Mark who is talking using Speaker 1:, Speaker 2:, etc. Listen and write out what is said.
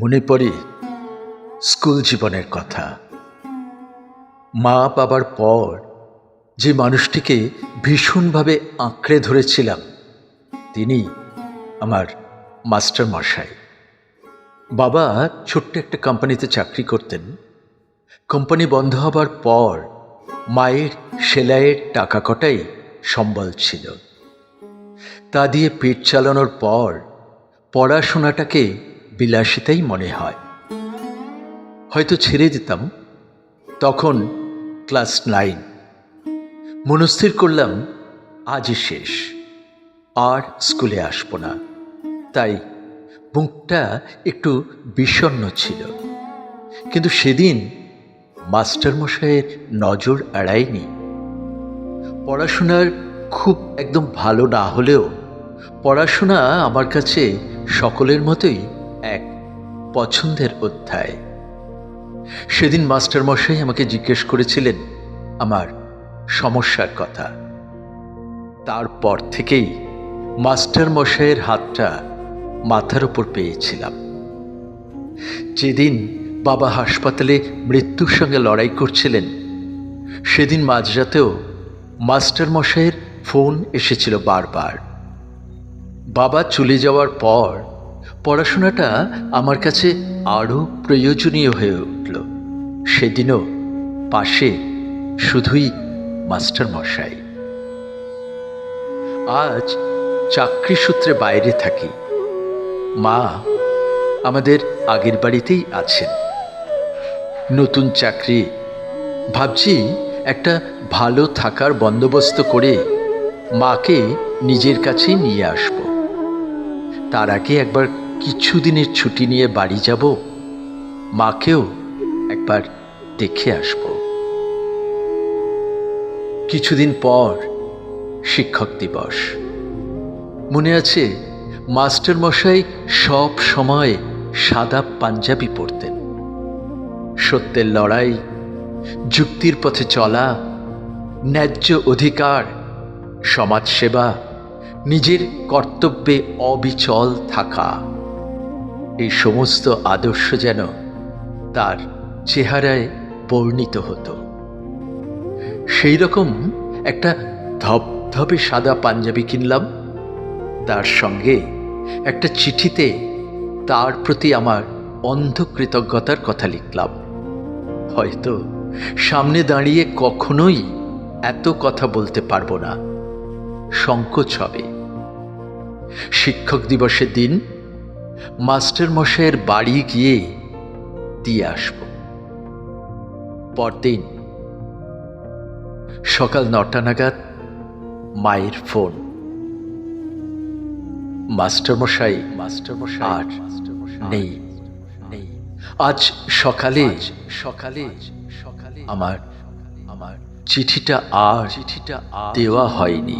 Speaker 1: মনে পড়ে স্কুল জীবনের কথা। মা বাবার পর যে মানুষটিকে ভীষণভাবে আঁকড়ে ধরেছিলাম তিনি আমার মাস্টার মশাই। বাবা ছোট্ট একটা কোম্পানিতে চাকরি করতেন। কোম্পানি বন্ধ হবার পর মায়ের সেলাইয়ের টাকা কটাই সম্বল ছিল। তা দিয়ে পেট চালানোর পর পড়াশোনাটাকে বিলাসিতাই মনে হয়। হয়তো ছেড়ে দিতাম। তখন ক্লাস 9। মনস্থির করলাম আজই শেষ, আর স্কুলে আসবো না। তাই মুখটা একটু বিষণ্ণ ছিল। কিন্তু সেদিন মাস্টারমশাইয়ের নজর এড়ায়নি। পড়াশোনার খুব একদম ভালো না হলেও পড়াশোনা আমার কাছে সকলের মতোই এক পছন্দের অধ্যায়। সেদিন মাস্টারমশাই আমাকে জিজ্ঞেস করেছিলেন আমার সমস্যার কথা। তারপর থেকেই মাস্টারমশাইয়ের হাতটা মাথার উপর পেয়েছিলাম। যেদিন বাবা হাসপাতালে মৃত্যুর সঙ্গে লড়াই করছিলেন, সেদিন মাঝরাতেও মাস্টারমশাইয়ের ফোন এসেছিল বারবার। বাবা চলে যাওয়ার পর পড়াশোনাটা আমার কাছে আরও প্রয়োজনীয় হয়ে উঠল। সেদিনও পাশে শুধুই মাস্টারমশাই। আজ চাকরি সূত্রে বাইরে থাকি। মা আমাদের আগের বাড়িতেই আছেন। নতুন চাকরি, ভাবছি একটা ভালো থাকার বন্দোবস্ত করে মাকে নিজের কাছেই নিয়ে আসব। তার আগে একবার কিছুদিনের ছুটি নিয়ে বাড়ি যাব, মাকেও একবার দেখে আসব। কিছুদিন পর শিক্ষক দিবস। মনে আছে মাস্টারমশাই সব সময় সাদা পাঞ্জাবি পরতেন। সত্যের লড়াই, যুক্তির পথে চলা, ন্যায্য অধিকার, সমাজসেবা, নিজের কর্তব্যে অবিচল থাকা, এই সমস্ত আদর্শ যেন তার চেহারায় বর্ণিত হতো। সেই রকম একটা ধবধবে সাদা পাঞ্জাবি কিনলাম। তার সঙ্গে একটা চিঠিতে তার প্রতি আমার অন্ধ কৃতজ্ঞতার কথা লিখলাম। হয়তো সামনে দাঁড়িয়ে কখনোই এত কথা বলতে পারবো না, সংকোচ হবে। শিক্ষক দিবসের দিন মাস্টারমশাইয়ের বাড়ি গিয়ে দিয়ে আসব। পরদিন সকাল 9টা নাগাদ মায়ের ফোন। মাস্টারমশাই আর নেই। আজ সকালে আমার চিঠিটা আর দেওয়া হয়নি।